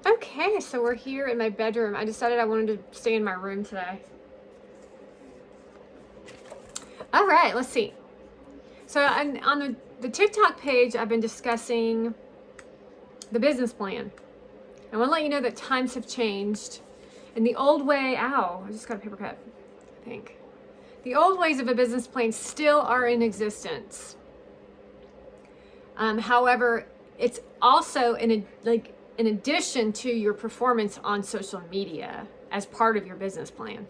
Okay, so we're here in my bedroom. I decided I wanted to stay in my room today. All right, let's see. So on the TikTok page, I've been discussing the business plan. I want to let you know that times have changed. And the old way, ow, I just got a paper cut, I think. The old ways of a business plan still are in existence. However, it's also in addition to your performance on social media as part of your business plan.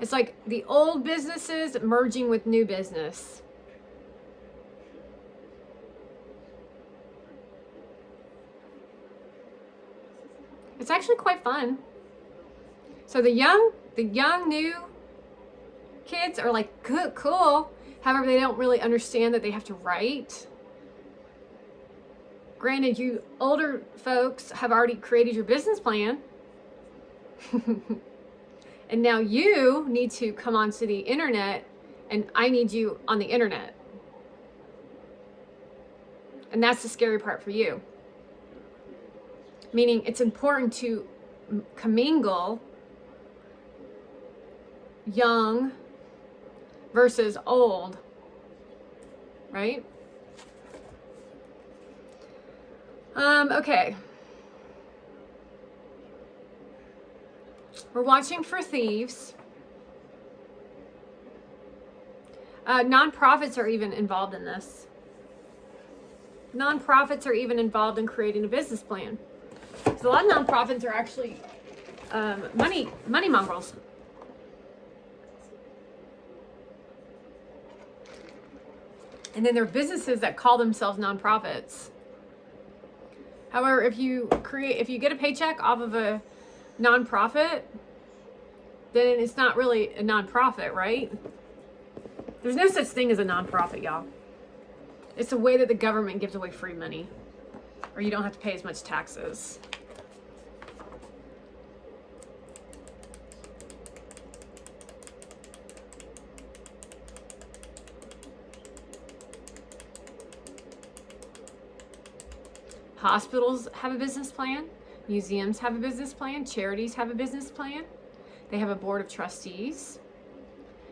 It's like the old businesses merging with new business. It's actually quite fun. So the young new kids are like, good, cool. However, they don't really understand that they have to write. Granted, you older folks have already created your business plan. And now you need to come onto the internet, and I need you on the internet. And that's the scary part for you. Meaning it's important to commingle young versus old, right? Okay. We're watching for thieves. Nonprofits are even involved in this. Nonprofits are even involved in creating a business plan. So a lot of nonprofits are actually money mongrels. And then there are businesses that call themselves nonprofits. However, if you get a paycheck off of a nonprofit, then it's not really a nonprofit, right? There's no such thing as a nonprofit, y'all. It's a way that the government gives away free money, or you don't have to pay as much taxes. Hospitals have a business plan. Museums have a business plan. Charities have a business plan. They have a board of trustees.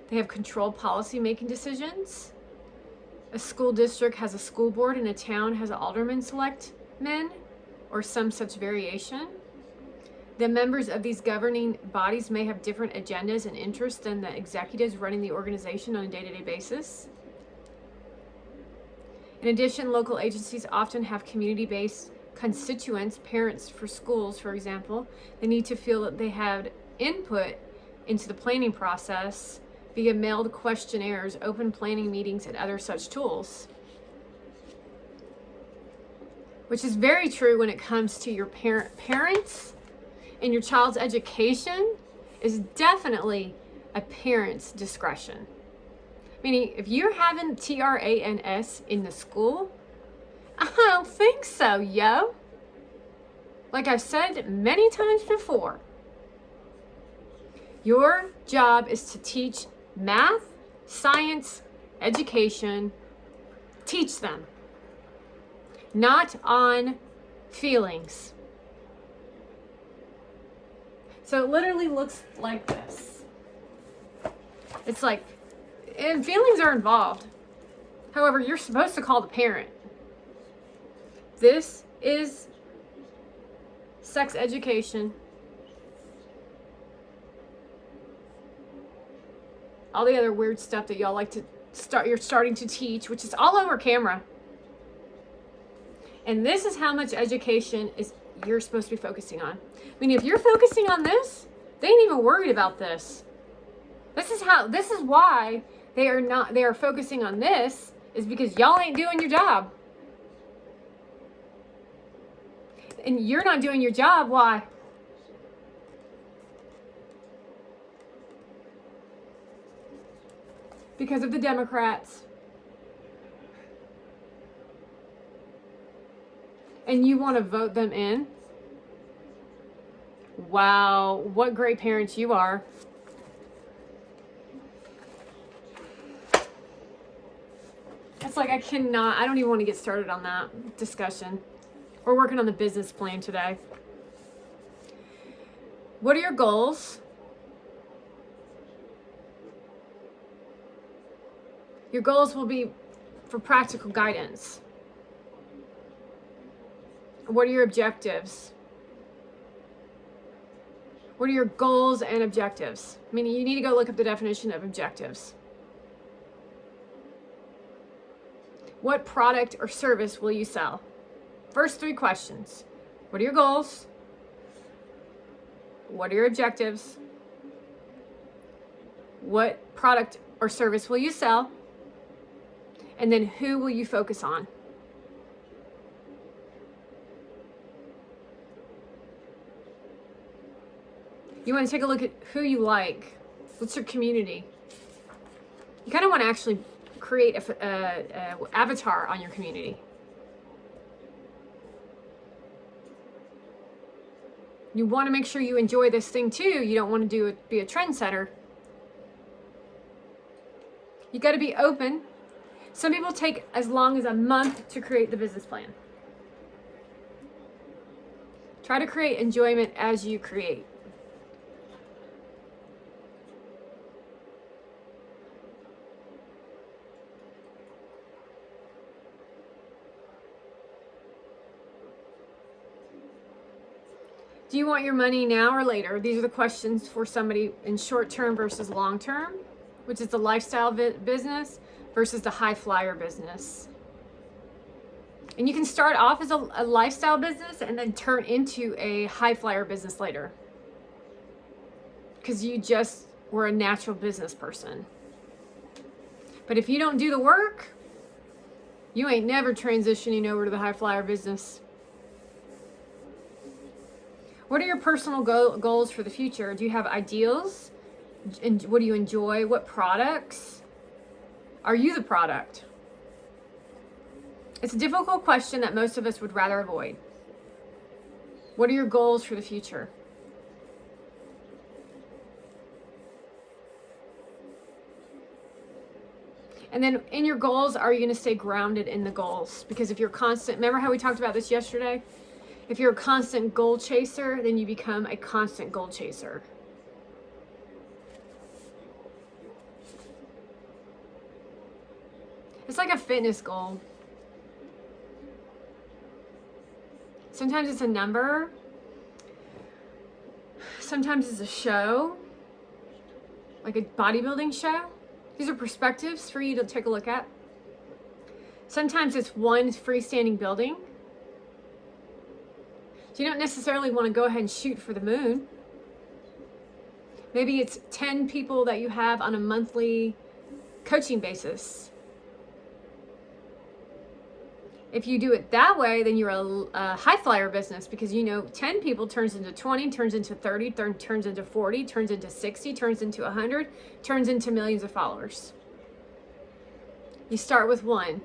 They have controlled policy-making decisions. A school district has a school board, and a town has aldermen select men, or some such variation. The members of these governing bodies may have different agendas and interests than the executives running the organization on a day-to-day basis. In addition, local agencies often have community-based constituents, parents for schools, for example. They need to feel that they have input into the planning process via mailed questionnaires, open planning meetings, and other such tools. Which is very true when it comes to your parents, and your child's education is definitely a parent's discretion. Meaning, if you're having TRANS in the school, I don't think so, yo. Like I've said many times before, your job is to teach math, science, education. Teach them. Not on feelings. So it literally looks like this. It's like, and feelings are involved. However, you're supposed to call the parent. This is sex education. All the other weird stuff that y'all like to you're starting to teach, which is all over camera. And this is how much education you're supposed to be focusing on. I mean, if you're focusing on this, they ain't even worried about this. This is why they are focusing on this, is because y'all ain't doing your job. And you're not doing your job, why? Because of the Democrats. And you want to vote them in? Wow, what great parents you are. It's like, I don't even want to get started on that discussion. We're working on the business plan today. What are your goals? Your goals will be for practical guidance. What are your objectives? What are your goals and objectives? Meaning you need to go look up the definition of objectives. What product or service will you sell? First 3 questions. What are your goals? What are your objectives? What product or service will you sell? And then who will you focus on? You want to take a look at who you like. What's your community? You kind of want to actually create a avatar on your community. You want to make sure you enjoy this thing too. You don't want to be a trendsetter. You got to be open. Some people take as long as a month to create the business plan. Try to create enjoyment as you create. Do you want your money now or later? These are the questions for somebody in short term versus long term, which is the lifestyle business versus the high flyer business. And you can start off as a lifestyle business and then turn into a high flyer business later, because you just were a natural business person. But if you don't do the work, you ain't never transitioning over to the high flyer business. What are your personal goals for the future? Do you have ideals? And what do you enjoy? What products? Are you the product? It's a difficult question that most of us would rather avoid. What are your goals for the future? And then in your goals, are you going to stay grounded in the goals? Because if you're constant, remember how we talked about this yesterday? If you're a constant goal chaser, then you become a constant goal chaser. It's like a fitness goal. Sometimes it's a number. Sometimes it's a show, like a bodybuilding show. These are perspectives for you to take a look at. Sometimes it's one freestanding building. So you don't necessarily want to go ahead and shoot for the moon. Maybe it's 10 people that you have on a monthly coaching basis. If you do it that way, then you're a high flyer business, because 10 people turns into 20, turns into 30, turns into 40, turns into 60, turns into 100, turns into millions of followers. You start with 1.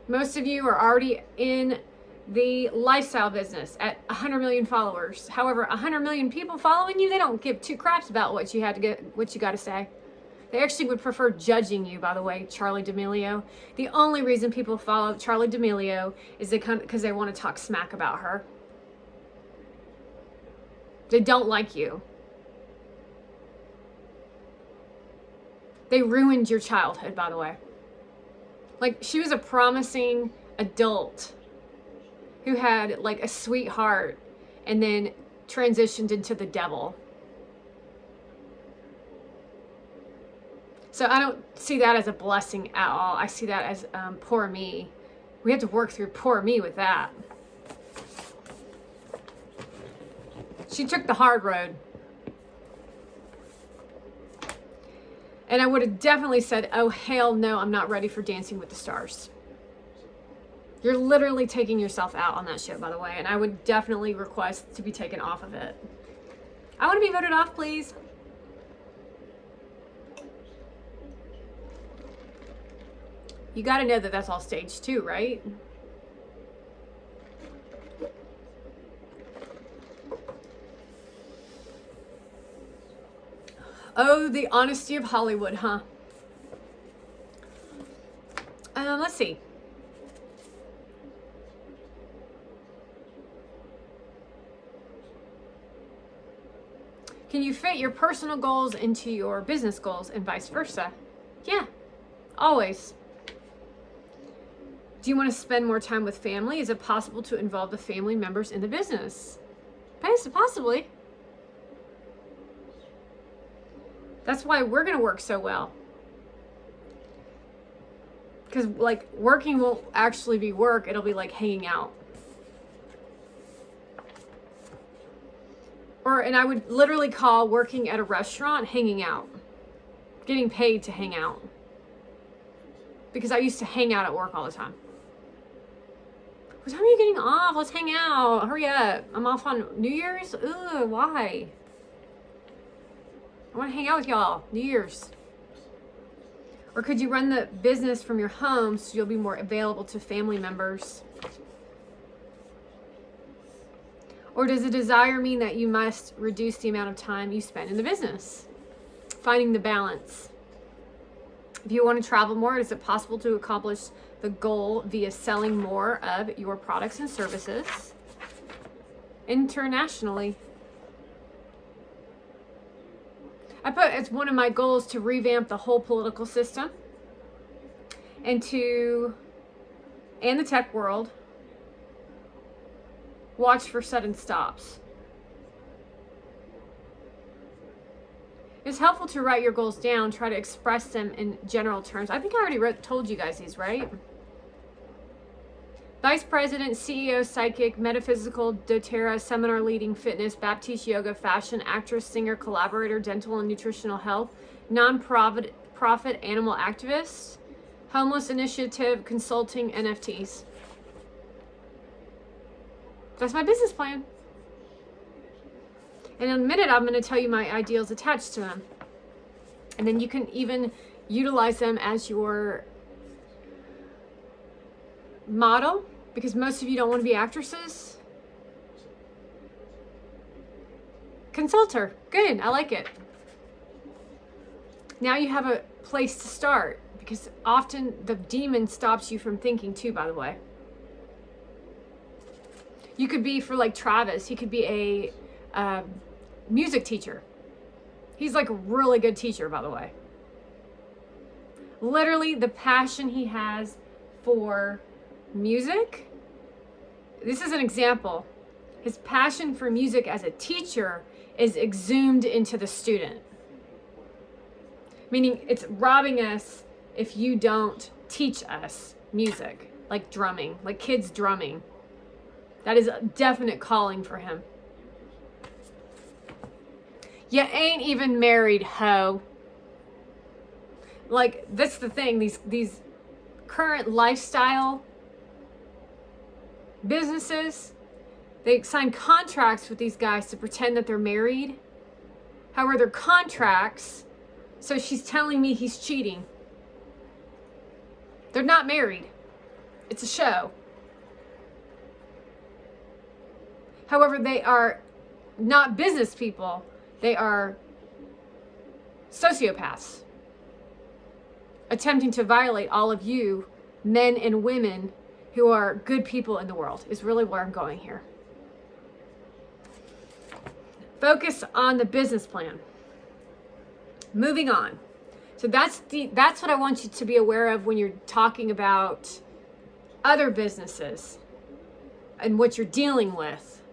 Most of you are already in the lifestyle business at 100 million followers. However, 100 million people following you, they don't give 2 craps about what you got to say. They actually would prefer judging you, by the way, Charli D'Amelio. The only reason people follow Charli D'Amelio is because they want to talk smack about her. They don't like you. They ruined your childhood, by the way. Like, she was a promising adult who had like a sweetheart and then transitioned into the devil. So I don't see that as a blessing at all. I see that as poor me. We have to work through poor me with that. She took the hard road. And I would have definitely said, oh, hell no, I'm not ready for Dancing with the Stars. You're literally taking yourself out on that show, by the way. And I would definitely request to be taken off of it. I want to be voted off, please. You got to know that that's all stage 2, right? Oh, the honesty of Hollywood, huh? Let's see. Can you fit your personal goals into your business goals and vice versa? Yeah, always. Do you want to spend more time with family? Is it possible to involve the family members in the business? Possibly. That's why we're going to work so well. Because like working won't actually be work. It'll be like hanging out. And I would literally call working at a restaurant hanging out. Getting paid to hang out. Because I used to hang out at work all the time. What time are you getting off? Let's hang out. Hurry up. I'm off on New Year's? Ugh, why? I want to hang out with y'all. New Year's. Or could you run the business from your home so you'll be more available to family members? Or does a desire mean that you must reduce the amount of time you spend in the business? Finding the balance. If you want to travel more, is it possible to accomplish the goal via selling more of your products and services internationally? I put as one of my goals to revamp the whole political system and the tech world. Watch for sudden stops. It's helpful to write your goals down, try to express them in general terms. I think I already told you guys these, right? Vice President, CEO, psychic, metaphysical, doTERRA, seminar leading, fitness, Baptiste yoga, fashion, actress, singer, collaborator, dental and nutritional health, non-profit animal activist, homeless initiative, consulting, NFTs. That's my business plan. And in a minute, I'm going to tell you my ideals attached to them. And then you can even utilize them as your model, because most of you don't want to be actresses. Consulter. Good. I like it. Now you have a place to start, because often the demon stops you from thinking too, by the way. You could be, for like Travis, he could be a music teacher. He's like a really good teacher, by the way. Literally the passion he has for music. This is an example. His passion for music as a teacher is exhumed into the student. Meaning it's robbing us if you don't teach us music, like drumming, like kids drumming. That is a definite calling for him. You ain't even married, ho. Like, that's the thing. These current lifestyle businesses, they sign contracts with these guys to pretend that they're married. However, they're contracts, so she's telling me he's cheating. They're not married. It's a show. However, they are not business people. They are sociopaths attempting to violate all of you, men and women who are good people in the world, is really where I'm going here. Focus on the business plan. Moving on. So that's what I want you to be aware of when you're talking about other businesses and what you're dealing with.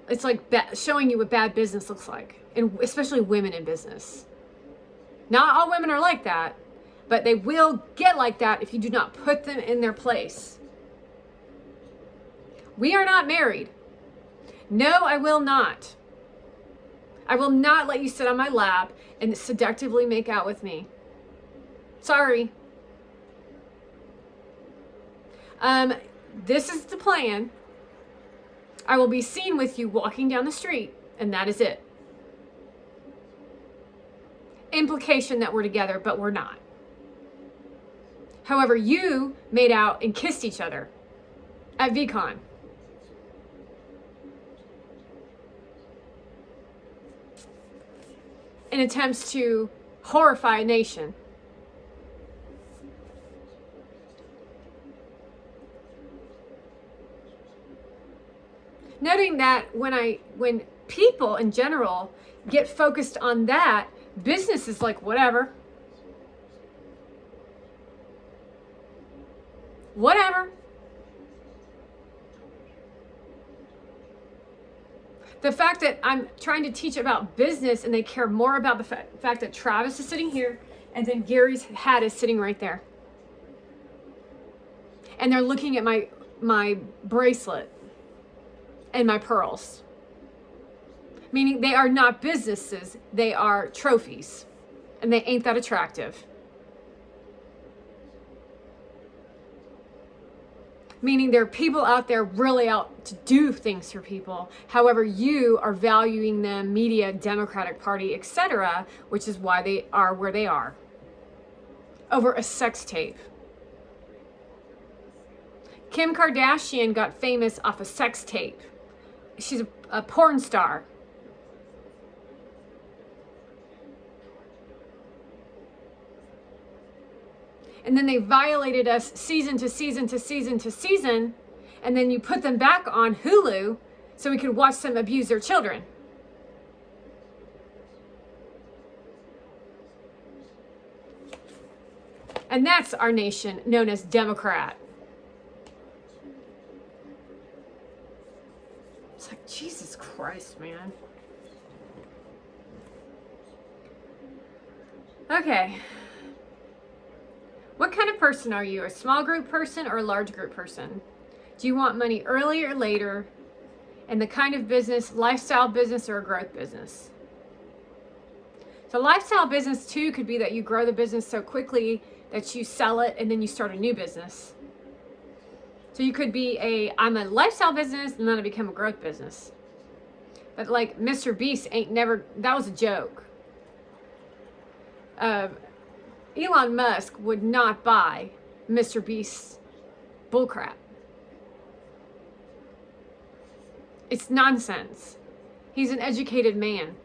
It's like showing you what bad business looks like, and especially women in business. Not all women are like that, but they will get like that if you do not put them in their place. We are not married. No, I will not. I will not let you sit on my lap and seductively make out with me. Sorry. This is the plan. I will be seen with you walking down the street, and that is it. Implication that we're together, but we're not. However, you made out and kissed each other at VCon. in attempts to horrify a nation. Noting that when people in general get focused on that, business is like whatever. Whatever. The fact that I'm trying to teach about business and they care more about the fact that Travis is sitting here and then Gary's hat is sitting right there. And they're looking at my bracelet and my pearls. Meaning they are not businesses, they are trophies. And they ain't that attractive. Meaning there are people out there really out to do things for people. However, you are valuing them, media, Democratic Party, etc., which is why they are where they are. Over a sex tape. Kim Kardashian got famous off a sex tape. She's a porn star. And then they violated us season to season to season to season, and then you put them back on Hulu so we could watch them abuse their children. And that's our nation, known as Democrat. It's like, Jesus Christ, man. Okay. What kind of person are you? A small group person or a large group person? Do you want money early or later? And the kind of business, lifestyle business or a growth business? So lifestyle business too could be that you grow the business so quickly that you sell it and then you start a new business. So you could be I'm a lifestyle business and then I become a growth business. But like Mr. Beast that was a joke. Elon Musk would not buy Mr. Beast's bullcrap. It's nonsense. He's an educated man.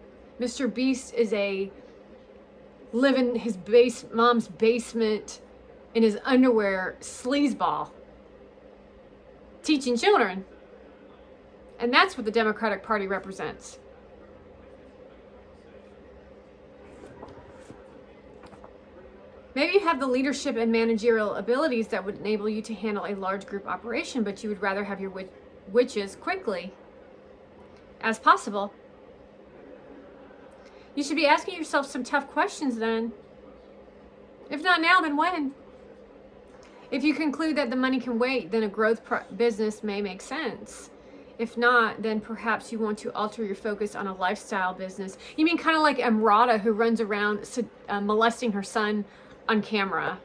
Mr. Beast is live in his mom's basement in his underwear sleazeball teaching children. And that's what the Democratic Party represents. Maybe you have the leadership and managerial abilities that would enable you to handle a large group operation, but you would rather have your witches quickly as possible. You should be asking yourself some tough questions then. If not now, then when? If you conclude that the money can wait, then a growth business may make sense. If not, then perhaps you want to alter your focus on a lifestyle business. You mean kind of like Emrata, who runs around molesting her son on camera?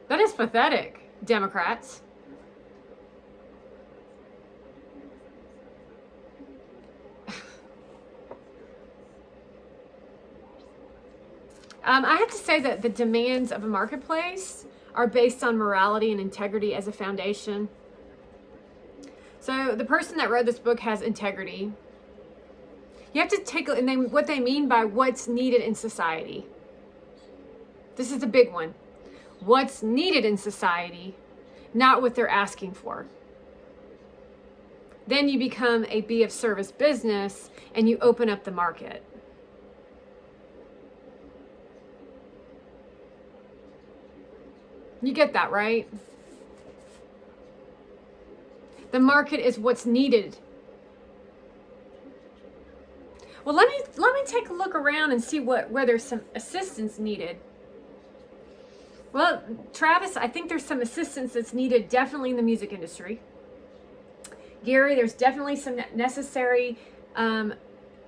That is pathetic, Democrats. I have to say that the demands of a marketplace are based on morality and integrity as a foundation. So the person that wrote this book has integrity. You have to take what they mean by what's needed in society. This is the big one. What's needed in society, not what they're asking for. Then you become a be of service business and you open up the market. You get that, right? The market is what's needed. Well, let me take a look around and see where there's some assistance needed. Well, Travis, I think there's some assistance that's needed definitely in the music industry. Gary, there's definitely some necessary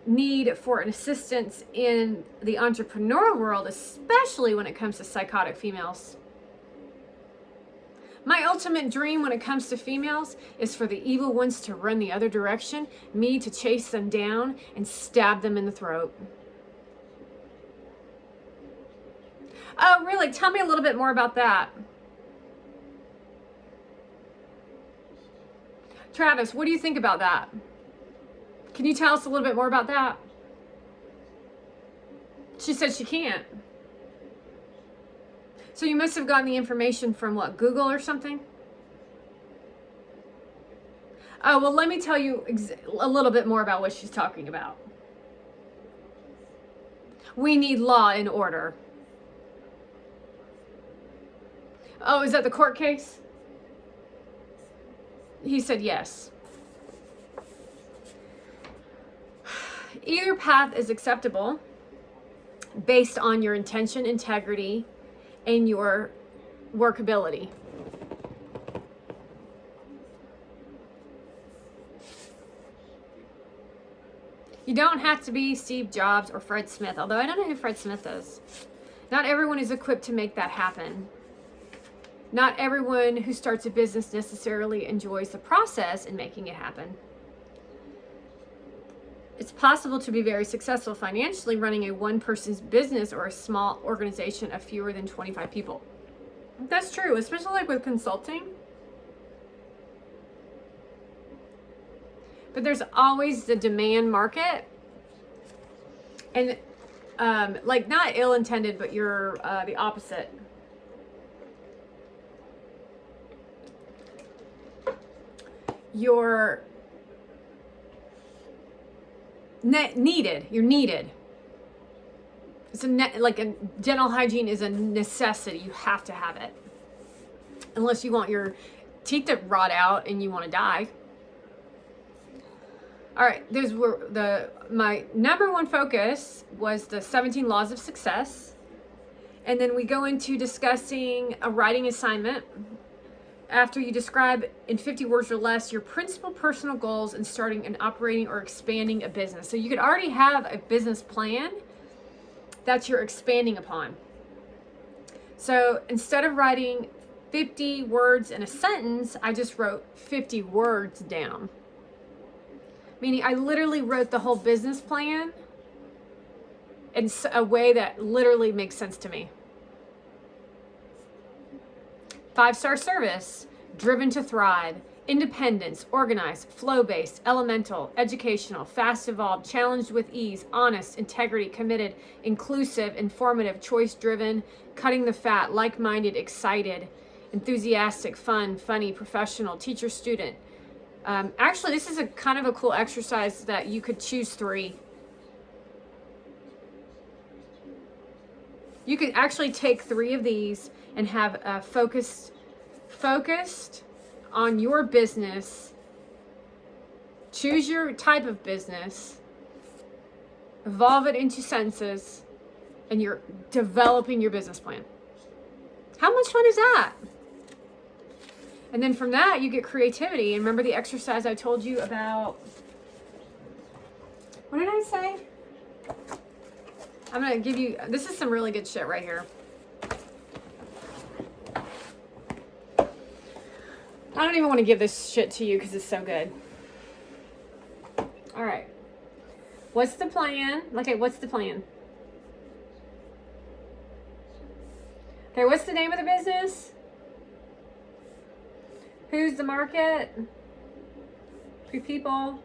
need for an assistance in the entrepreneur world, especially when it comes to psychotic females. My ultimate dream when it comes to females is for the evil ones to run the other direction, me to chase them down and stab them in the throat. Oh, really? Tell me a little bit more about that. Travis, what do you think about that? Can you tell us a little bit more about that? She said she can't. So you must have gotten the information from what, Google or something? Oh, well, let me tell you a little bit more about what she's talking about. We need law and order. Oh, is that the court case? He said yes. Either path is acceptable based on your intention, integrity, and your workability. You don't have to be Steve Jobs or Fred Smith, although I don't know who Fred Smith is. Not everyone is equipped to make that happen. Not everyone who starts a business necessarily enjoys the process in making it happen. It's possible to be very successful financially running a one-person's business or a small organization of fewer than 25 people. That's true, especially like with consulting. But there's always the demand market. And like not ill-intended, but you're the opposite. You're needed. You're needed. It's like a dental hygiene is a necessity. You have to have it, unless you want your teeth to rot out and you want to die. All right, those were my number one focus was the 17 laws of success, and then we go into discussing a writing assignment. After you describe in 50 words or less your principal personal goals in starting and operating or expanding a business. So you could already have a business plan that you're expanding upon. So instead of writing 50 words in a sentence, I just wrote 50 words down. Meaning I literally wrote the whole business plan in a way that literally makes sense to me. 5-star service, driven to thrive, independence, organized, flow-based, elemental, educational, fast evolved, challenged with ease, honest, integrity, committed, inclusive, informative, choice-driven, cutting the fat, like-minded, excited, enthusiastic, fun, funny, professional, teacher-student. Actually, this is a kind of a cool exercise that you could choose 3. You could actually take 3 of these and have focused on your business. Choose your type of business, evolve it into sentences, and you're developing your business plan. How much fun is that? And then from that, you get creativity. And remember the exercise I told you about? What did I say? I'm going to give you, this is some really good shit right here. I don't even want to give this shit to you because it's so good. All right. What's the plan? Okay, what's the plan? Okay, what's the name of the business? Who's the market? Who people?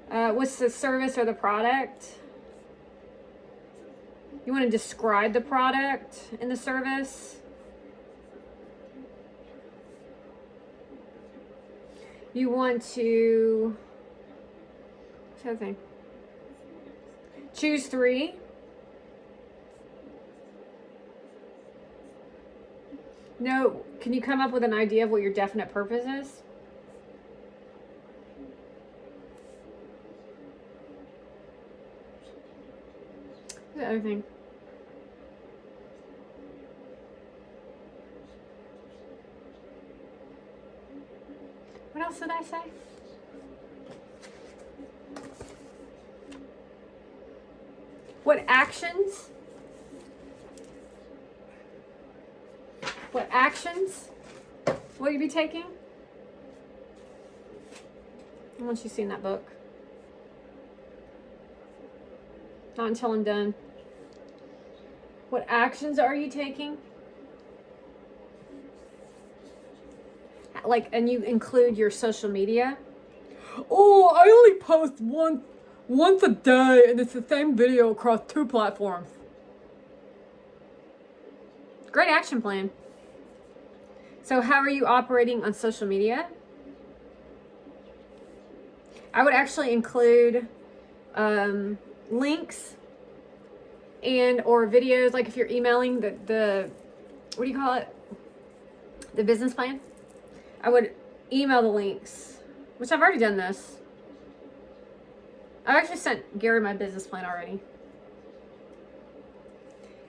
What's the service or the product? You want to describe the product and the service. You want to, what's the other thing? Choose 3. No, can you come up with an idea of what your definite purpose is? What's the other thing? What else did I say? What actions? What actions will you be taking? Once you've seen that book. Not until I'm done. What actions are you taking? Like, and you include your social media. Oh, I only post once a day, and it's the same video across 2 platforms. Great action plan. So how are you operating on social media? I would actually include links and or videos, like if you're emailing the what do you call it? The business plan. I would email the links, which I've already done this. I've actually sent Gary my business plan already.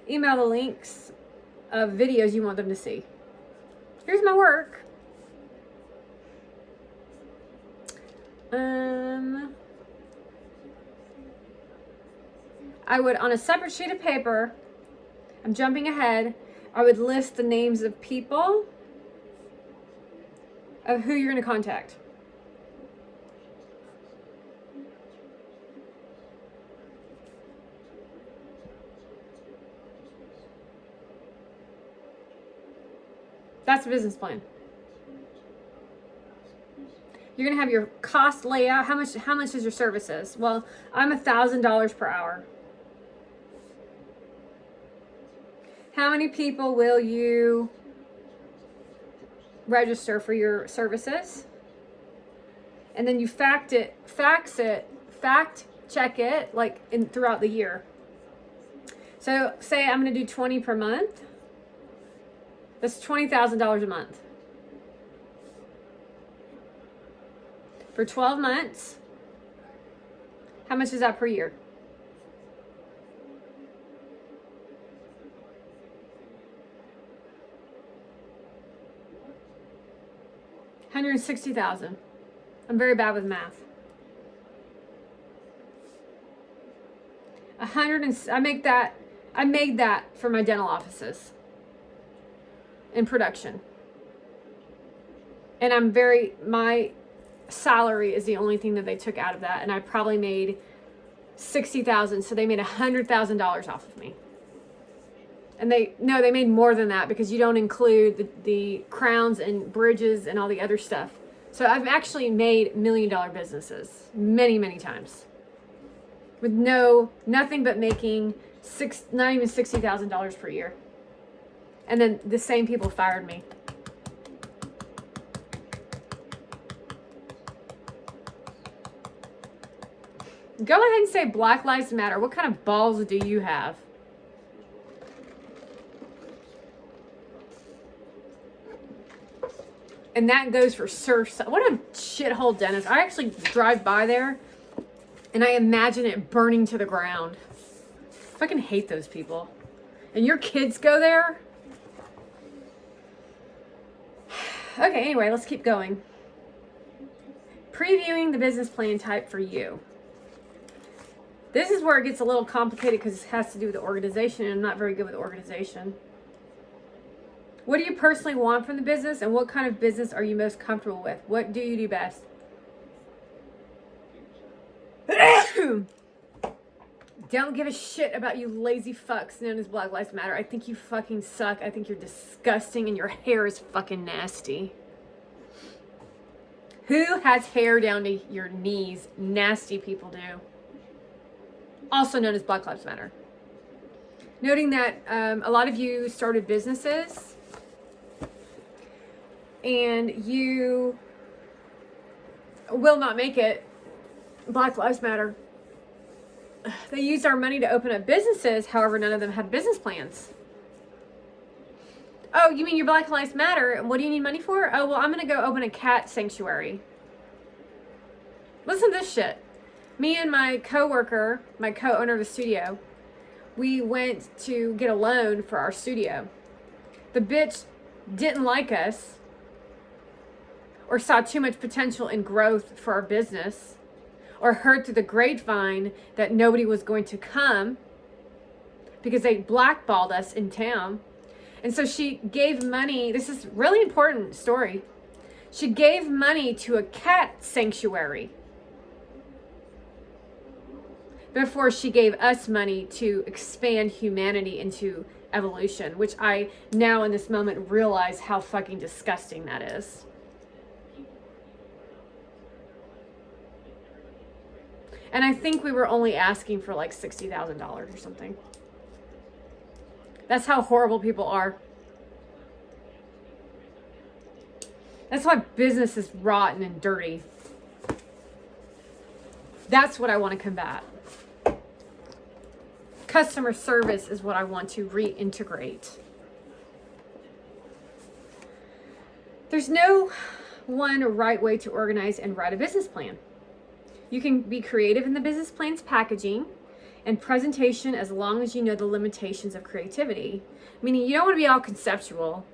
Email the links of videos you want them to see. Here's my work. I would, on a separate sheet of paper, I'm jumping ahead, I would list the names of people of who you're going to contact. That's a business plan. You're going to have your cost layout. How much is your services? Well, I'm $1,000 per hour. How many people will you register for your services? And then you fact check it like throughout the year. So say I'm going to do 20 per month. That's $20,000 a month. For 12 months, how much is that per year? $160,000. I'm very bad with math. I made that for my dental offices in production. And my salary is the only thing that they took out of that, and I probably made $60,000, so they made $100,000 off of me. And they made more than that because you don't include the crowns and bridges and all the other stuff. So I've actually made $1 million businesses many, many times with nothing but making not even $60,000 per year. And then the same people fired me. Go ahead and say Black Lives Matter. What kind of balls do you have? And that goes for Surfside. What a shithole dentist. I actually drive by there and I imagine it burning to the ground. I fucking hate those people. And your kids go there? Okay, anyway, let's keep going. Previewing the business plan type for you. This is where it gets a little complicated because it has to do with the organization, and I'm not very good with organization. What do you personally want from the business, and what kind of business are you most comfortable with? What do you do best? Don't give a shit about you lazy fucks known as Black Lives Matter. I think you fucking suck. I think you're disgusting, and your hair is fucking nasty. Who has hair down to your knees? Nasty people do. Also known as Black Lives Matter. Noting that a lot of you started businesses and you will not make it. Black Lives Matter. They used our money to open up businesses. However, none of them had business plans. Oh, you mean your Black Lives Matter? What do you need money for? Oh, well, I'm going to go open a cat sanctuary. Listen to this shit. Me and my coworker, my co-owner of the studio, we went to get a loan for our studio. The bitch didn't like us or saw too much potential in growth for our business, or heard through the grapevine that nobody was going to come because they blackballed us in town. And so she gave money. This is a really important story. She gave money to a cat sanctuary before she gave us money to expand humanity into evolution, which I now in this moment realize how fucking disgusting that is. And I think we were only asking for like $60,000 or something. That's how horrible people are. That's why business is rotten and dirty. That's what I want to combat. Customer service is what I want to reintegrate. There's no one right way to organize and write a business plan. You can be creative in the business plan's packaging and presentation as long as you know the limitations of creativity. Meaning you don't want to be all conceptual.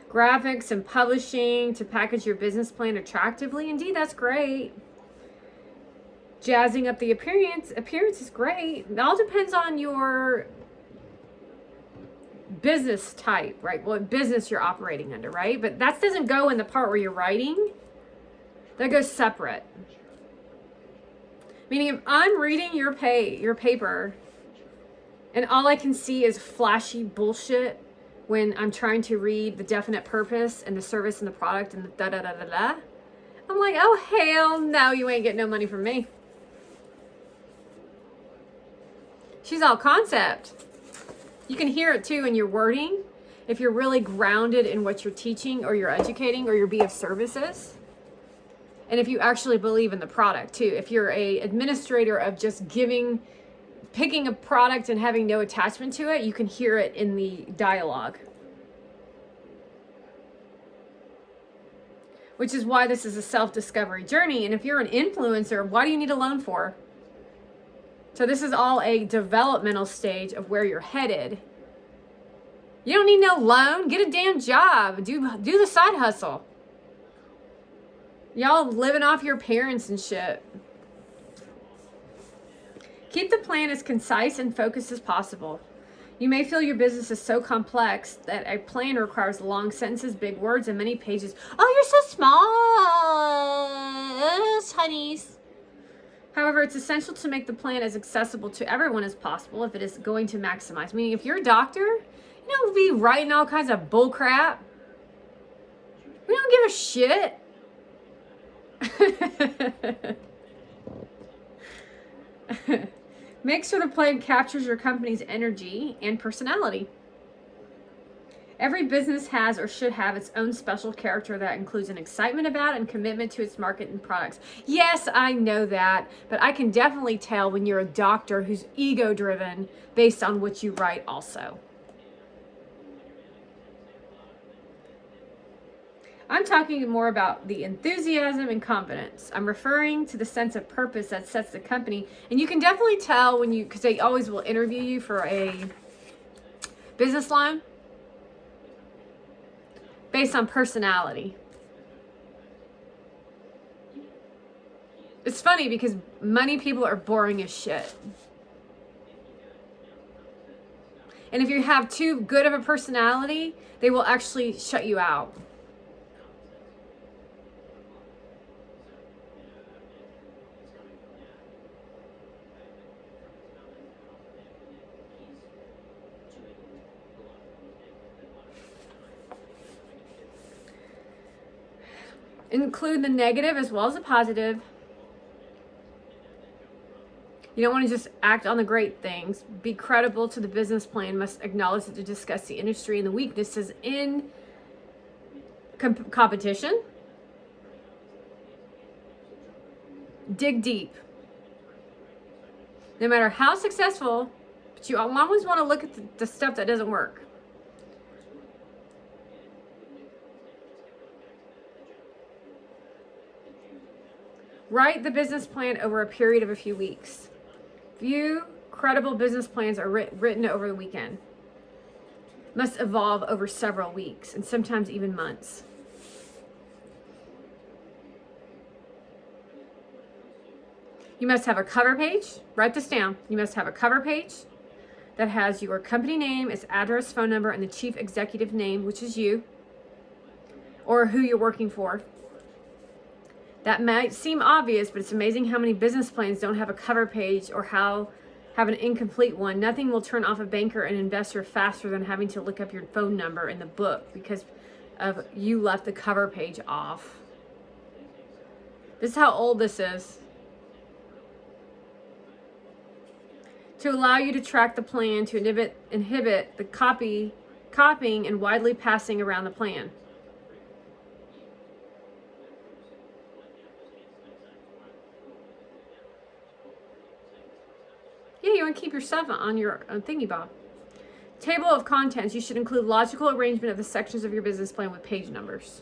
Graphics and publishing to package your business plan attractively. Indeed, that's great. Jazzing up the appearance is great. It all depends on your business type, right? What business you're operating under, right? But that doesn't go in the part where you're writing. That goes separate. Meaning if I'm reading your paper and all I can see is flashy bullshit when I'm trying to read the definite purpose and the service and the product and the da-da-da-da-da, I'm like, oh, hell no, you ain't getting no money from me. She's all concept. You can hear it too in your wording. If you're really grounded in what you're teaching or you're educating or your be of services. And if you actually believe in the product too. If you're a administrator of just picking a product and having no attachment to it, you can hear it in the dialogue. Which is why this is a self-discovery journey. And if you're an influencer, why do you need a loan for? So this is all a developmental stage of where you're headed. You don't need no loan. Get a damn job. Do the side hustle. Y'all living off your parents and shit. Keep the plan as concise and focused as possible. You may feel your business is so complex that a plan requires long sentences, big words, and many pages. Oh, you're so small, honeys. However, it's essential to make the plan as accessible to everyone as possible if it is going to maximize. Meaning, if you're a doctor, you don't be writing all kinds of bull crap. We don't give a shit. Make sure the plan captures your company's energy and personality. Every business has or should have its own special character that includes an excitement about and commitment to its market and products. Yes, I know that, but I can definitely tell when you're a doctor who's ego-driven based on what you write also. I'm talking more about the enthusiasm and confidence. I'm referring to the sense of purpose that sets the company. And you can definitely tell when because they always will interview you for a business loan based on personality. It's funny because money people are boring as shit. And if you have too good of a personality, they will actually shut you out. Include the negative as well as the positive. You don't want to just act on the great things. Be credible to the business plan. Must acknowledge that to discuss the industry and the weaknesses in competition. Dig deep. No matter how successful, but you always want to look at the stuff that doesn't work. Write the business plan over a period of a few weeks. Few credible business plans are written over the weekend. Must evolve over several weeks and sometimes even months. You must have a cover page. Write this down. You must have a cover page that has your company name, its address, phone number, and the chief executive name, which is you, or who you're working for. That might seem obvious, but it's amazing how many business plans don't have a cover page or have an incomplete one. Nothing will turn off a banker and investor faster than having to look up your phone number in the book because of you left the cover page off. This is how old this is. To allow you to track the plan, to inhibit the copying and widely passing around the plan. Yeah, you want to keep your stuff on your thingy bob. Table of contents. You should include logical arrangement of the sections of your business plan with page numbers.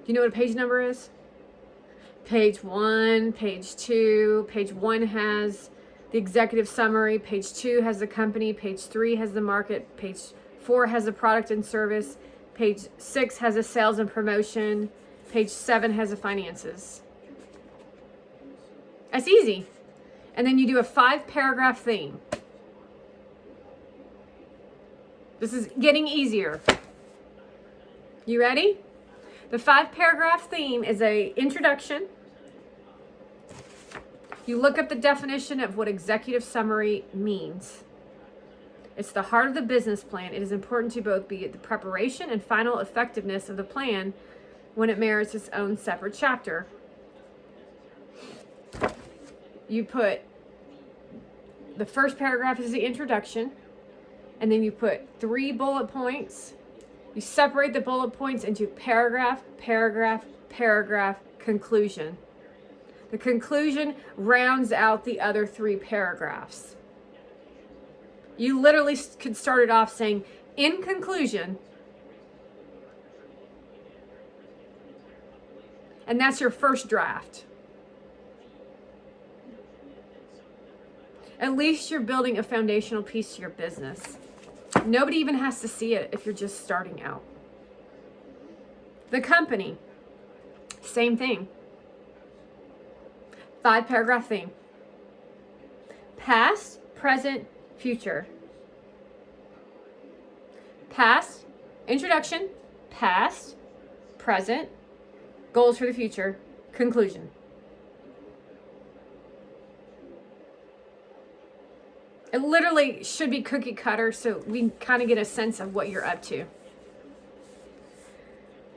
Do you know what a page number is? Page 1, page 2. Page 1 has the executive summary. Page 2 has the company. Page 3 has the market. Page 4 has the product and service. Page 6 has the sales and promotion. Page 7 has the finances. That's easy. And then you do a 5-paragraph theme. This is getting easier. You ready? The 5-paragraph theme is a introduction. You look up the definition of what executive summary means. It's the heart of the business plan. It is important to both be the preparation and final effectiveness of the plan when it merits its own separate chapter. You put the first paragraph is the introduction, and then you put 3 bullet points. You separate the bullet points into paragraph, paragraph, paragraph, conclusion. The conclusion rounds out the other 3 paragraphs. You literally could start it off saying, in conclusion, and that's your first draft. At least you're building a foundational piece to your business. Nobody even has to see it if you're just starting out. The company, same thing. 5-paragraph theme. Past, present, future. Past, introduction, past, present, goals for the future, conclusion. It literally should be cookie cutter so we kind of get a sense of what you're up to.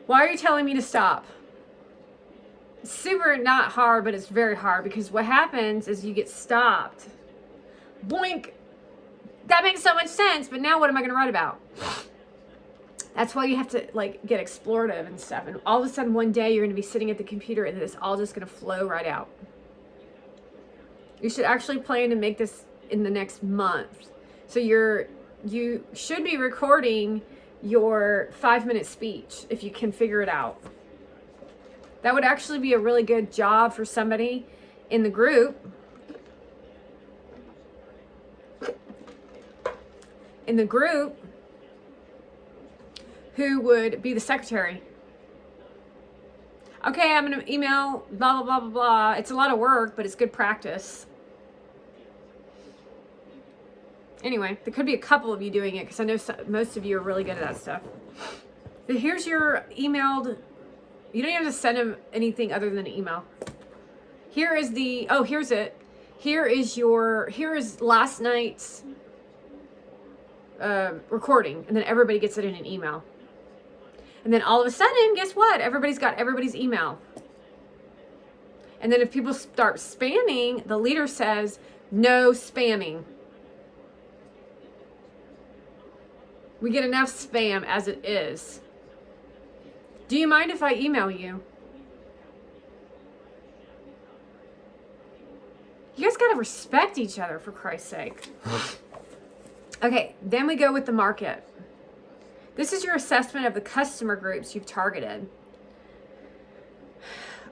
Why are you telling me to stop? It's super not hard, but it's very hard because what happens is you get stopped. Boink! That makes so much sense, but now what am I going to write about? That's why you have to get explorative and stuff. And all of a sudden one day you're going to be sitting at the computer and it's all just going to flow right out. You should actually plan to make this in the next month. So you should be recording your 5-minute speech if you can figure it out. That would actually be a really good job for somebody in the group. Who would be the secretary. Okay, I'm going to email blah, blah, blah, blah, blah. It's a lot of work, but it's good practice. Anyway, there could be a couple of you doing it because I know most of you are really good at that stuff. But here's your emailed. You don't even have to send them anything other than an email. Here is here's it. Here is last night's recording, and then everybody gets it in an email. And then all of a sudden, guess what? Everybody's got everybody's email. And then if people start spamming, the leader says, no spamming. We get enough spam as it is. Do you mind if I email you? You guys got to respect each other, for Christ's sake. Okay, then we go with the market. This is your assessment of the customer groups you've targeted.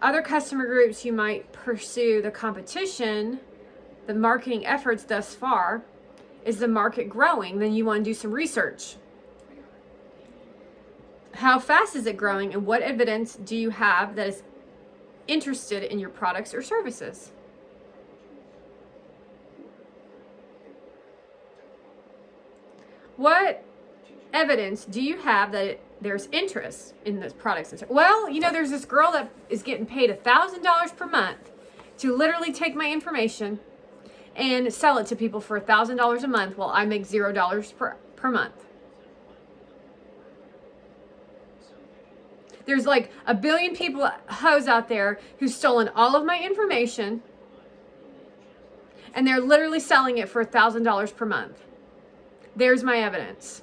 Other customer groups you might pursue the competition, the marketing efforts thus far. Is the market growing? Then you want to do some research. How fast is it growing, and what evidence do you have that is interested in your products or services? What evidence do you have that there's interest in those products? Well, there's this girl that is getting paid $1,000 per month to literally take my information and sell it to people for $1,000 a month while I make $0 per month. There's like a billion people, hoes out there who've stolen all of my information, and they're literally selling it for $1,000 per month. There's my evidence.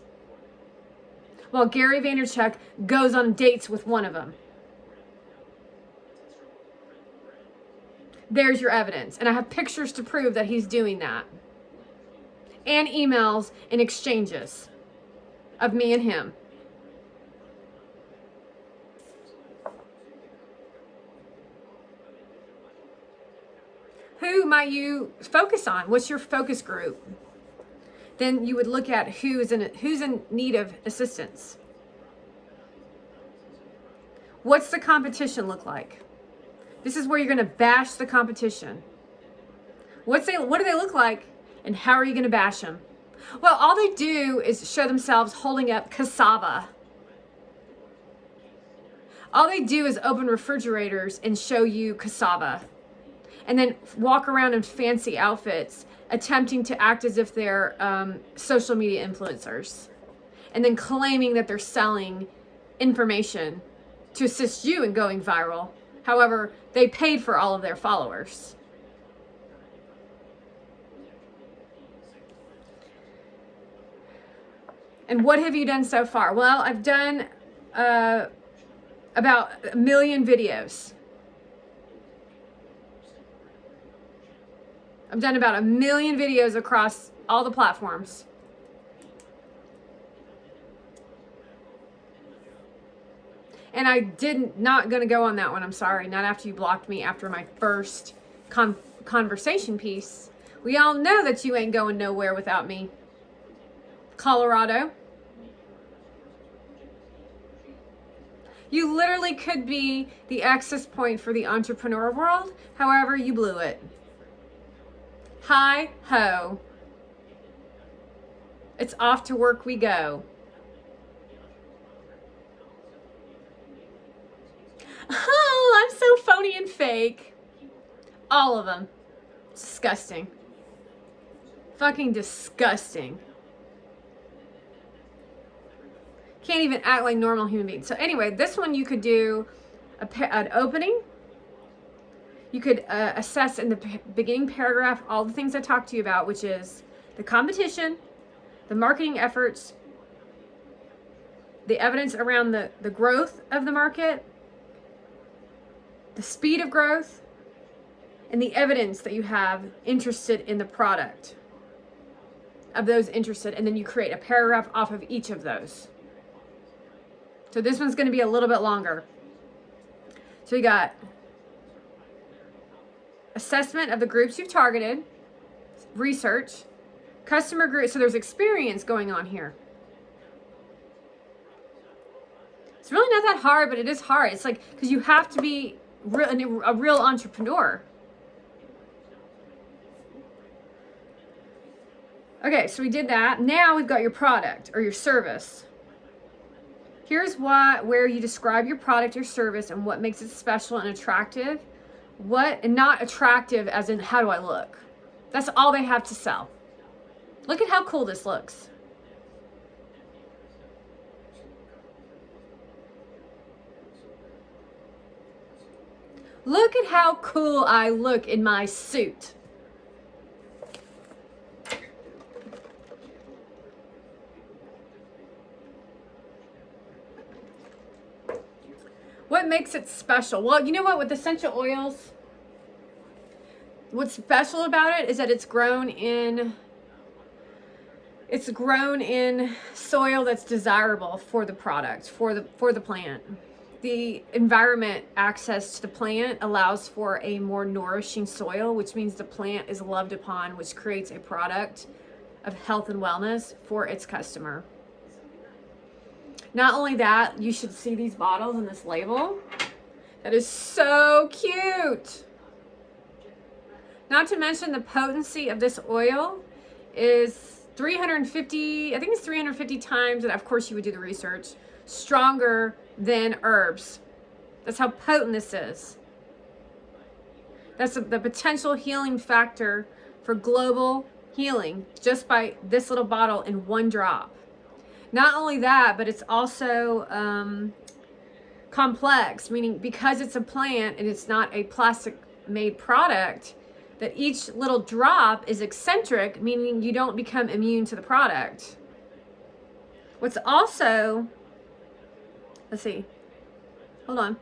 Well, Gary Vaynerchuk goes on dates with one of them. There's your evidence. And I have pictures to prove that he's doing that. And emails and exchanges of me and him. Who might you focus on? What's your focus group? Then you would look at who's in need of assistance. What's the competition look like? This is where you're going to bash the competition. What do they look like, and how are you going to bash them? Well, all they do is show themselves holding up cassava. All they do is open refrigerators and show you cassava, and then walk around in fancy outfits, attempting to act as if they're social media influencers, and then claiming that they're selling information to assist you in going viral. However, they paid for all of their followers. And what have you done so far? Well, I've done about 1 million videos. I've done about 1 million videos across all the platforms. And I not going to go on that one. I'm sorry. Not after you blocked me after my first conversation piece. We all know that you ain't going nowhere without me. Colorado. You literally could be the access point for the entrepreneur world. However, you blew it. Hi ho. It's off to work we go. Oh, I'm so phony and fake. All of them. Disgusting. Fucking disgusting. Can't even act like normal human beings. So anyway, this one you could do an opening. You could assess in the beginning paragraph all the things I talked to you about, which is the competition, the marketing efforts, the evidence around the growth of the market, the speed of growth, and the evidence that you have interested in the product of those interested. And then you create a paragraph off of each of those. So this one's going to be a little bit longer. So you got assessment of the groups you've targeted, research, customer group. So there's experience going on here. It's really not that hard, but it is hard. It's like, because you have to be a real entrepreneur. Okay, so we did that. Now we've got your product or your service. Here's where you describe your product or service and what makes it special and attractive. And not attractive as in how do I look? That's all they have to sell. Look at how cool this looks. Look at how cool I look in my suit. What makes it special? Well, you know what? With essential oils, what's special about it is that it's grown in soil that's desirable for the product, for the plant. The environment access to the plant allows for a more nourishing soil, which means the plant is loved upon, which creates a product of health and wellness for its customer. Not only that, you should see these bottles and this label. That is so cute. Not to mention the potency of this oil is 350, I think it's 350 times, and of course you would do the research, stronger than herbs. That's how potent this is. That's the potential healing factor for global healing just by this little bottle in one drop. Not only that, but it's also complex, meaning because it's a plant and it's not a plastic made product, that each little drop is eccentric, meaning you don't become immune to the product. What's also, let's see, hold on.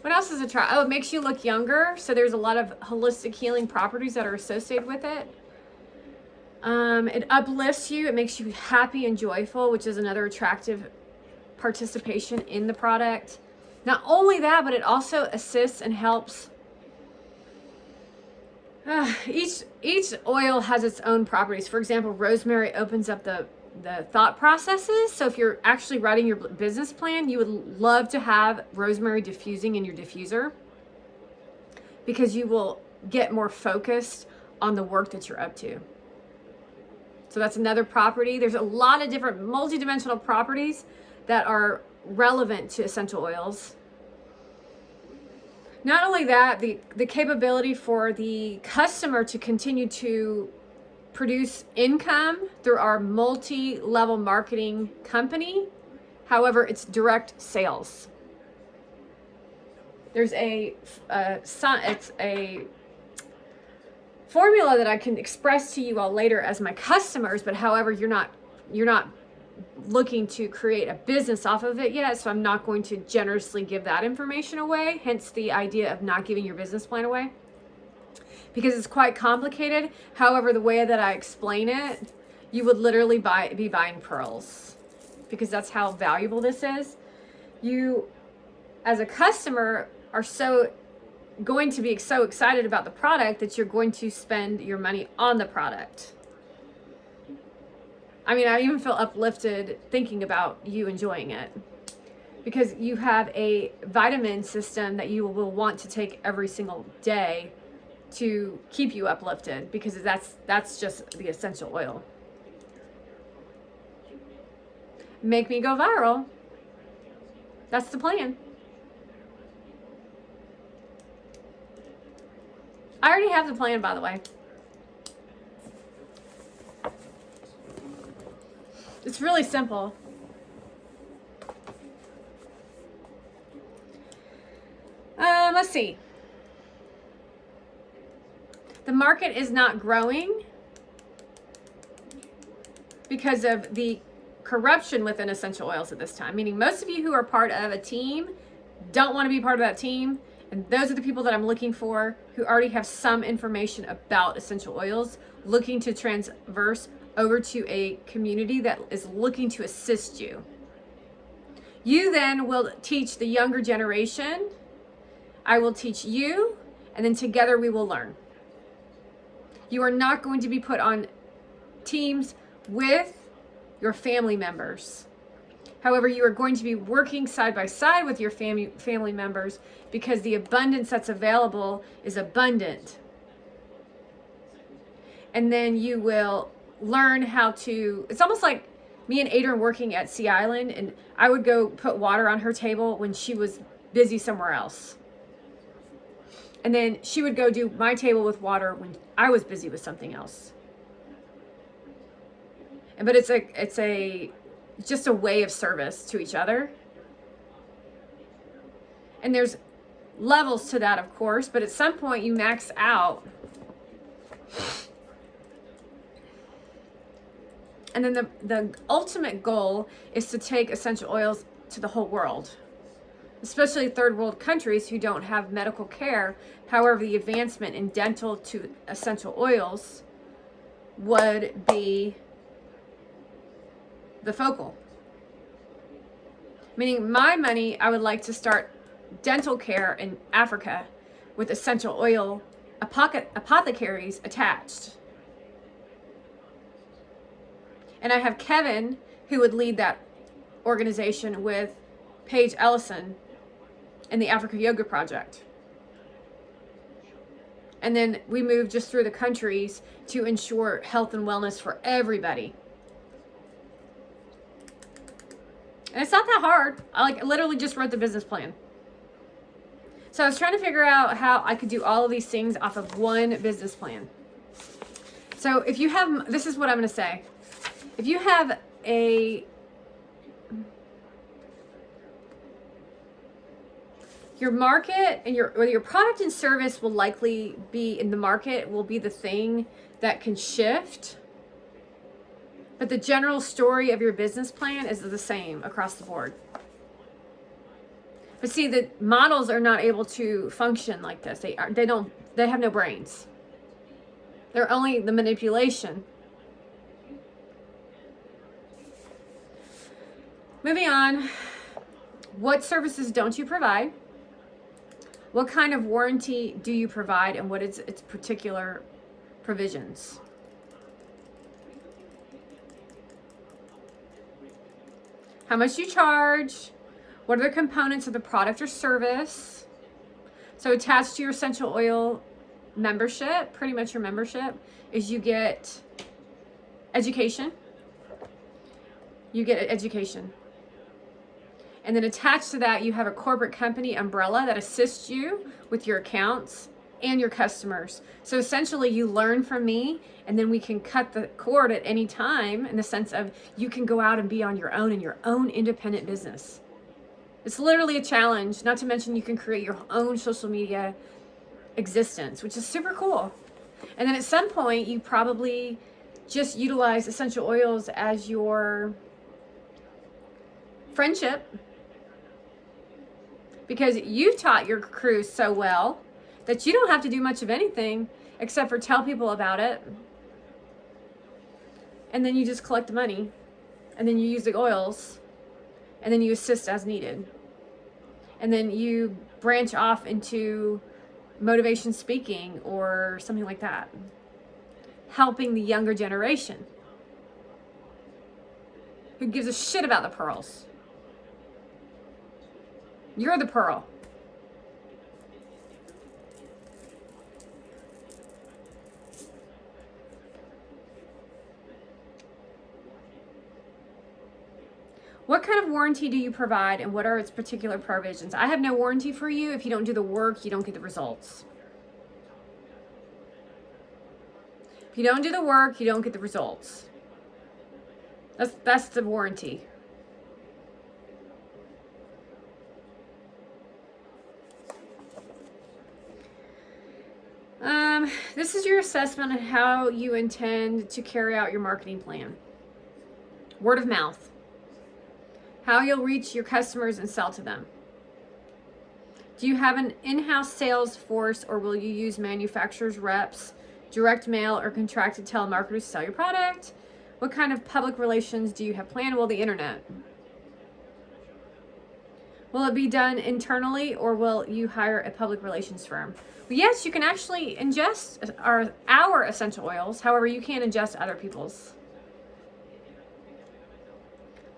What else does it try? Oh, it makes you look younger. So there's a lot of holistic healing properties that are associated with it. It uplifts you. It makes you happy and joyful, which is another attractive participation in the product. Not only that, but it also assists and helps. Each oil has its own properties. For example, rosemary opens up the thought processes. So if you're actually writing your business plan, you would love to have rosemary diffusing in your diffuser, because you will get more focused on the work that you're up to. So that's another property. There's a lot of different multidimensional properties that are relevant to essential oils. Not only that, the capability for the customer to continue to produce income through our multi-level marketing company. However, it's direct sales. There's it's a formula that I can express to you all later as my customers, but however, you're not looking to create a business off of it yet, so I'm not going to generously give that information away, hence the idea of not giving your business plan away, because it's quite complicated. However, the way that I explain it, you would literally be buying pearls, because that's how valuable this is. You, as a customer, are going to be so excited about the product that you're going to spend your money on the product. I mean, I even feel uplifted thinking about you enjoying it, because you have a vitamin system that you will want to take every single day to keep you uplifted, because that's just the essential oil. Make me go viral. That's the plan. I already have the plan, by the way. It's really simple. Let's see. The market is not growing because of the corruption within essential oils at this time. Meaning most of you who are part of a team don't want to be part of that team. And those are the people that I'm looking for, who already have some information about essential oils, looking to transverse over to a community that is looking to assist you. You then will teach the younger generation. I will teach you, and then together we will learn. You are not going to be put on teams with your family members. However, you are going to be working side by side with your family members, because the abundance that's available is abundant. And then you will learn how to, it's almost like me and Adrian working at Sea Island, and I would go put water on her table when she was busy somewhere else. And then she would go do my table with water when I was busy with something else. But it's just a way of service to each other. And there's levels to that, of course, but at some point you max out. And then the ultimate goal is to take essential oils to the whole world, especially third world countries who don't have medical care. However, the advancement in dental to essential oils would be the focal. Meaning my money, I would like to start dental care in Africa with essential oil apothecaries attached. And I have Kevin, who would lead that organization with Paige Ellison in the Africa Yoga Project. And then we move just through the countries to ensure health and wellness for everybody. And it's not that hard. I literally just wrote the business plan. So I was trying to figure out how I could do all of these things off of one business plan. So if you have, this is what I'm going to say. If you have your market and your product and service will likely be in the market, will be the thing that can shift. But the general story of your business plan is the same across the board. But see, the models are not able to function like this. They have no brains. They're only the manipulation. Moving on. What services don't you provide? What kind of warranty do you provide, and what is its particular provisions? How much do you charge? What are the components of the product or service? So attached to your essential oil membership, pretty much your membership, is you get education. You get education. And then attached to that, you have a corporate company umbrella that assists you with your accounts and your customers. So essentially you learn from me, and then we can cut the cord at any time, in the sense of you can go out and be on your own in your own independent business. It's literally a challenge, not to mention you can create your own social media existence, which is super cool. And then at some point, you probably just utilize essential oils as your friendship, because you've taught your crew so well that you don't have to do much of anything except for tell people about it. And then you just collect the money, and then you use the oils, and then you assist as needed. And then you branch off into motivation speaking or something like that, helping the younger generation who gives a shit about the pearls. You're the pearl. What kind of warranty do you provide, and what are its particular provisions? I have no warranty for you. If you don't do the work, you don't get the results. If you don't do the work, you don't get the results. That's the warranty. This is your assessment on how you intend to carry out your marketing plan. Word of mouth. How you'll reach your customers and sell to them. Do you have an in-house sales force, or will you use manufacturers' reps, direct mail, or contracted telemarketers to sell your product? What kind of public relations do you have planned? Well, the internet. Will it be done internally, or will you hire a public relations firm? Well, yes, you can actually ingest our essential oils. However, you can't ingest other people's.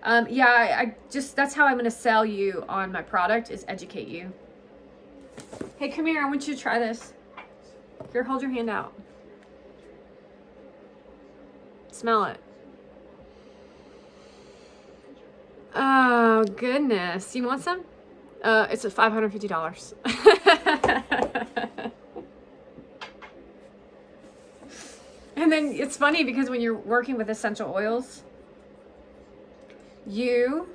I just, that's how I'm going to sell you on my product, is educate you. Hey, come here. I want you to try this. Here, hold your hand out. Smell it. Oh, goodness. You want some? It's at $550. And then it's funny because when you're working with essential oils, you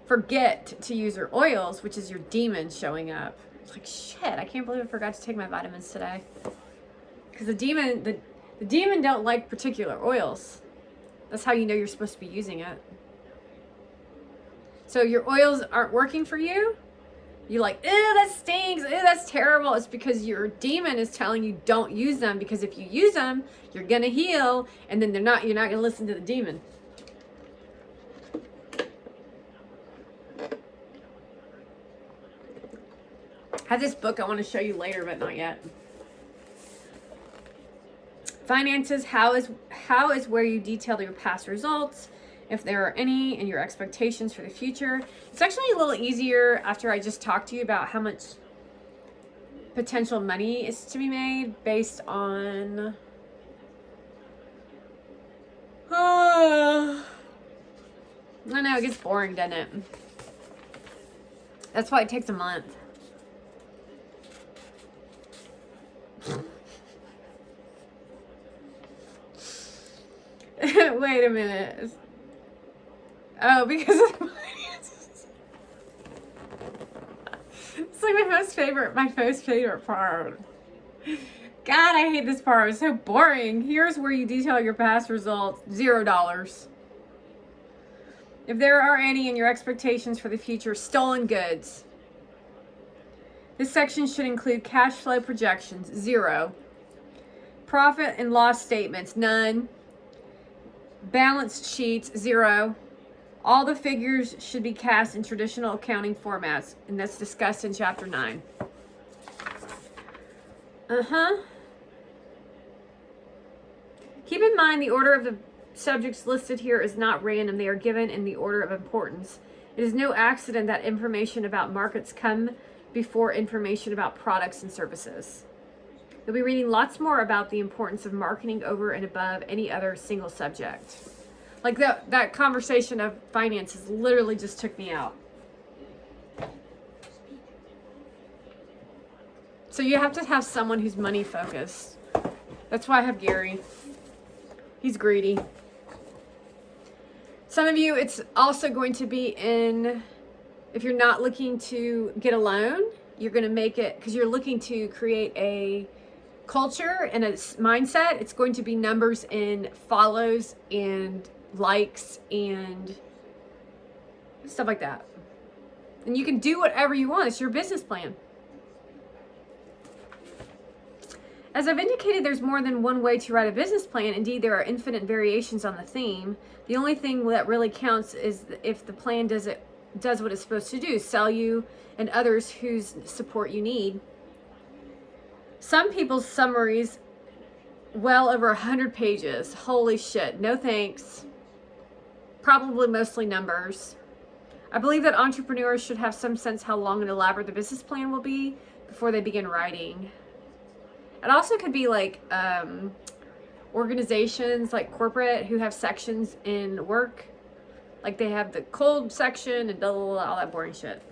forget to use your oils, which is your demon showing up. It's like, shit, I can't believe I forgot to take my vitamins today. Because the demon don't like particular oils. That's how you know you're supposed to be using it. So your oils aren't working for you. You're like, ew, that stinks. Ew, that's terrible. It's because your demon is telling you don't use them, because if you use them, you're going to heal, and then you're not going to listen to the demon. I have this book I want to show you later, but not yet. Finances, how is where you detail your past results, if there are any, and your expectations for the future. It's actually a little easier after I just talked to you about how much potential money is to be made based on I know, it gets boring, doesn't it? That's why it takes a month. Wait a minute. Oh, because of the finances. It's like my most favorite part. God, I hate this part. It's so boring. Here's where you detail your past results. $0. If there are any, and your expectations for the future. Stolen goods. This section should include cash flow projections. 0. Profit and loss statements. None. Balance sheets. 0. All the figures should be cast in traditional accounting formats, and that's discussed in Chapter 9. Keep in mind the order of the subjects listed here is not random. They are given in the order of importance. It is no accident that information about markets come before information about products and services. You'll be reading lots more about the importance of marketing over and above any other single subject. Like that conversation of finances literally just took me out. So you have to have someone who's money focused. That's why I have Gary. He's greedy. Some of you, it's also going to be in, if you're not looking to get a loan, you're going to make it, because you're looking to create a culture and a mindset. It's going to be numbers in follows and likes and stuff like that. And you can do whatever you want. It's your business plan. As I've indicated, there's more than one way to write a business plan. Indeed, there are infinite variations on the theme. The only thing that really counts is if the plan does what it's supposed to do, sell you and others whose support you need. Some people's summaries, well over 100 pages. Holy shit, no thanks. Probably mostly numbers. I believe that entrepreneurs should have some sense how long and elaborate the business plan will be before they begin writing. It also could be like organizations like corporate who have sections in work. Like they have the cold section and blah, blah, blah, all that boring shit.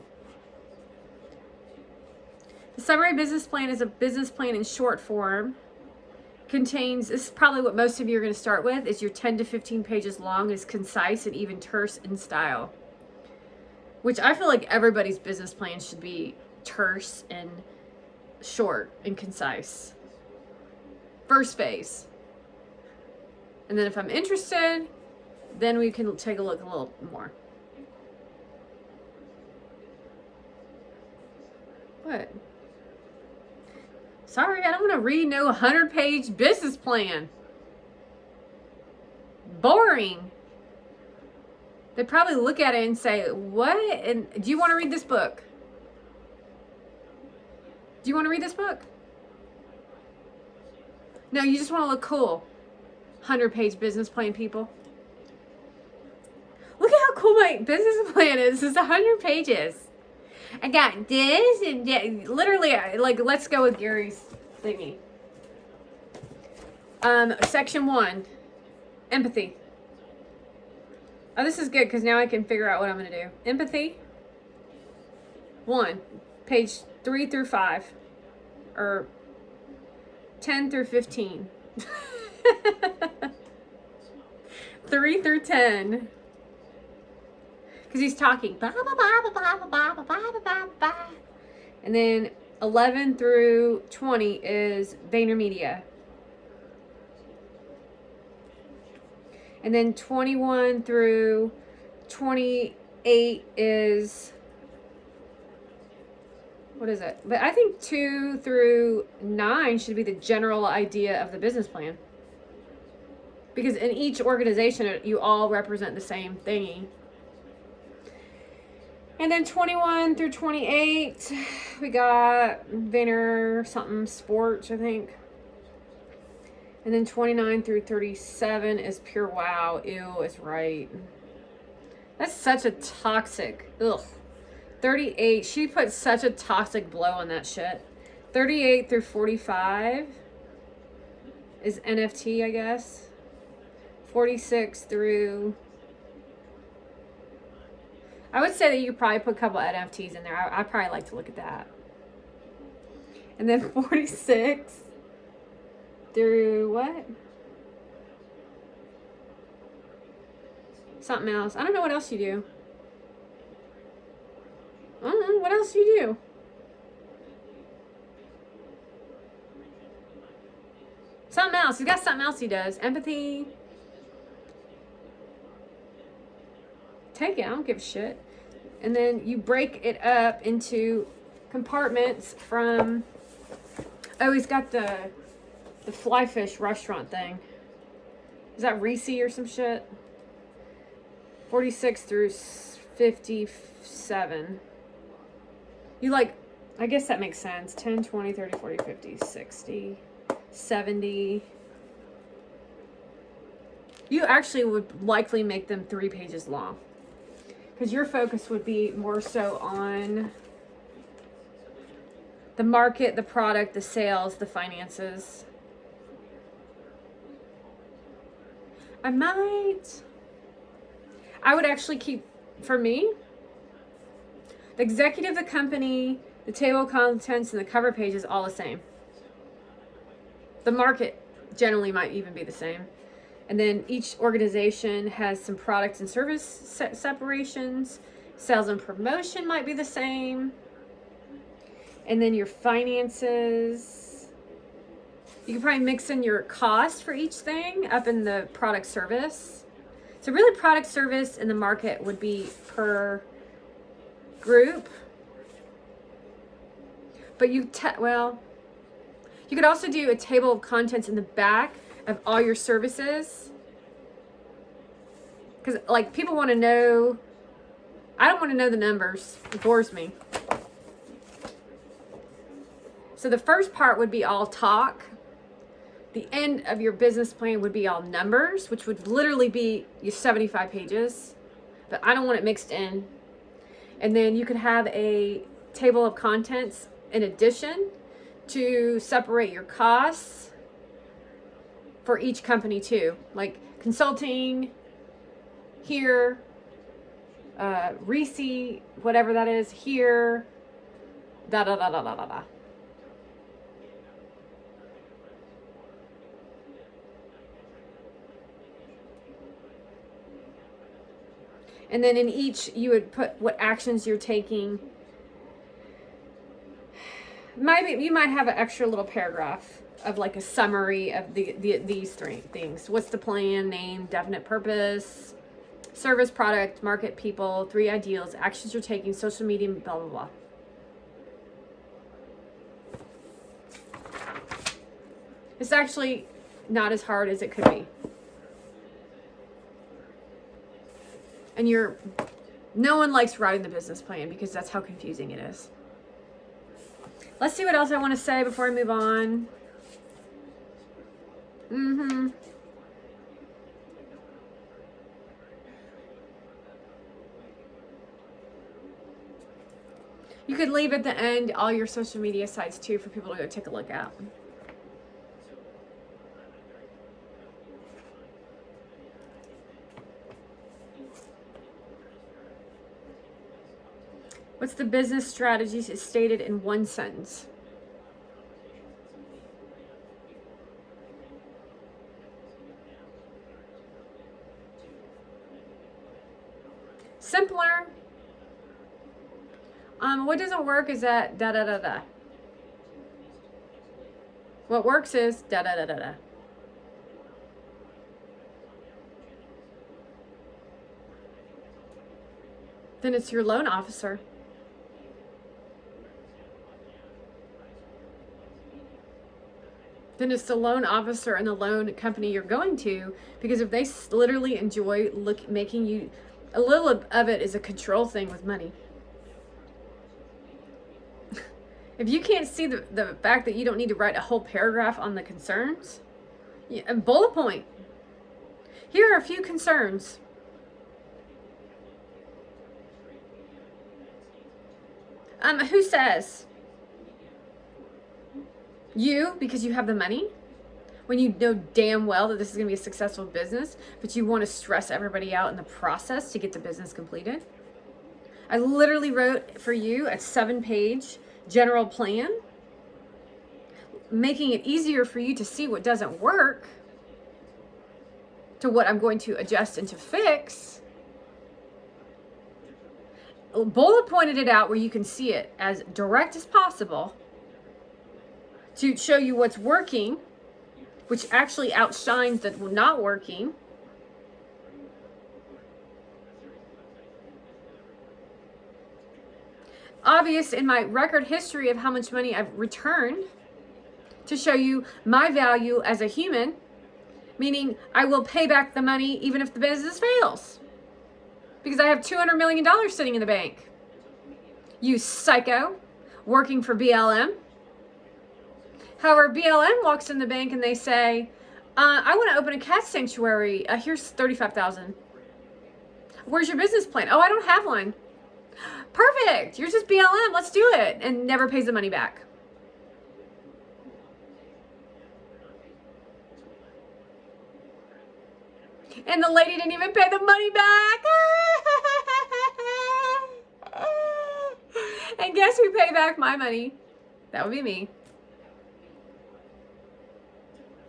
The summary business plan is a business plan in short form. Contains, this is probably what most of you are going to start with, is your 10 to 15 pages long, is concise and even terse in style. Which I feel like everybody's business plan should be terse and short and concise. First phase. And then if I'm interested, then we can take a look a little more. What? Sorry, I don't want to read no 100-page business plan. Boring. They probably look at it and say, what? And do you want to read this book? Do you want to read this book? No, you just want to look cool. 100-page business plan, people. Look at how cool my business plan is. It's 100 pages. I got this and that. Literally, like, let's go with Gary's thingy. Section 1, empathy. Oh, this is good because now I can figure out what I'm going to do. Empathy. 1, page 3 through 5. Or 10 through 15. 3 through 10. Because he's talking. And then 11 through 20 is Vaynermedia. And then 21 through 28 is, what is it? But I think 2 through 9 should be the general idea of the business plan. Because in each organization, you all represent the same thingy. And then 21 through 28, we got Vayner something sports, I think. And then 29 through 37 is pure wow. Ew, is right. That's such a toxic, ugh. 38, she put such a toxic blow on that shit. 38 through 45 is NFT, I guess. 46 through, I would say that you could probably put a couple of NFTs in there. I'd probably like to look at that. And then 46 through what? Something else. I don't know what else you do. I don't know what else you do. Something else. He's got something else he does. Empathy. Take it. I don't give a shit. And then you break it up into compartments from... Oh, he's got the fly fish restaurant thing. Is that Reese or some shit? 46 through 57. You like... I guess that makes sense. 10, 20, 30, 40, 50, 60... 70. You actually would likely make them 3 pages long, because your focus would be more so on the market, the product, the sales, the finances. I would actually keep, for me, the executive, the company, the table of contents, and the cover page is all the same. The market generally might even be the same. And then each organization has some product and service separations. Sales and promotion might be the same. And then your finances. You can probably mix in your cost for each thing up in the product service. So really product service and the market would be per group. But you could also do a table of contents in the back of all your services. Because, like, people want to know. I don't want to know the numbers. It bores me. So the first part would be all talk. The end of your business plan would be all numbers, which would literally be your 75 pages. But I don't want it mixed in. And then you could have a table of contents in addition to separate your costs for each company too. Like consulting here, Reese, whatever that is, here, da da da da da da da. And then in each, you would put what actions you're taking. You might have an extra little paragraph of like a summary of these 3 things. What's the plan, name, definite purpose, service, product, market, people, 3 ideals, actions you're taking, social media, blah, blah, blah. It's actually not as hard as it could be. And no one likes writing the business plan because that's how confusing it is. Let's see what else I want to say before I move on. You could leave at the end all your social media sites too for people to go take a look at. What's the business strategies is stated in 1 sentence? Simpler. What doesn't work is that da da da da. What works is da da da da da. Then it's your loan officer. Then it's the loan officer and the loan company you're going to, because if they literally enjoy making you, a little of it is a control thing with money. If you can't see the fact that you don't need to write a whole paragraph on the concerns, a bullet point. Here are a few concerns. Who says? You, because you have the money, when you know damn well that this is going to be a successful business, but you want to stress everybody out in the process to get the business completed. I literally wrote for you a 7-page general plan, making it easier for you to see what doesn't work to what I'm going to adjust and to fix. bullet pointed it out where you can see it as direct as possible to show you what's working, which actually outshines the not working. Obvious in my record history of how much money I've returned to show you my value as a human, meaning I will pay back the money even if the business fails because I have $200 million sitting in the bank. You psycho, working for BLM. However, BLM walks in the bank and they say, I want to open a cat sanctuary. Here's $35,000. Where's your business plan? Oh, I don't have one. Perfect. You're just BLM. Let's do it. And never pays the money back. And the lady didn't even pay the money back. And guess who paid back my money? That would be me.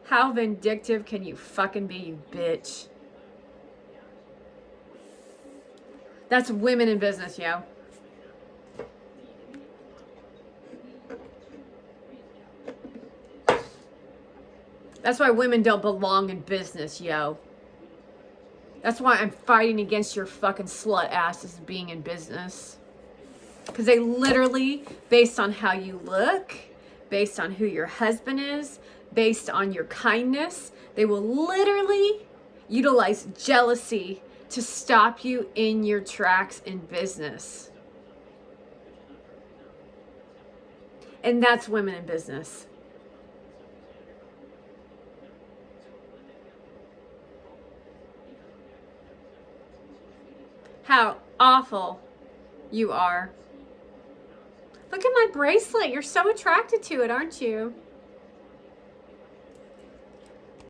How vindictive can you fucking be, you bitch? That's women in business, yo. That's why women don't belong in business, yo. That's why I'm fighting against your fucking slut asses being in business. Because they literally, based on how you look, based on who your husband is, based on your kindness, they will literally utilize jealousy to stop you in your tracks in business. And that's women in business. How awful you are. Look at my bracelet. You're so attracted to it, aren't you?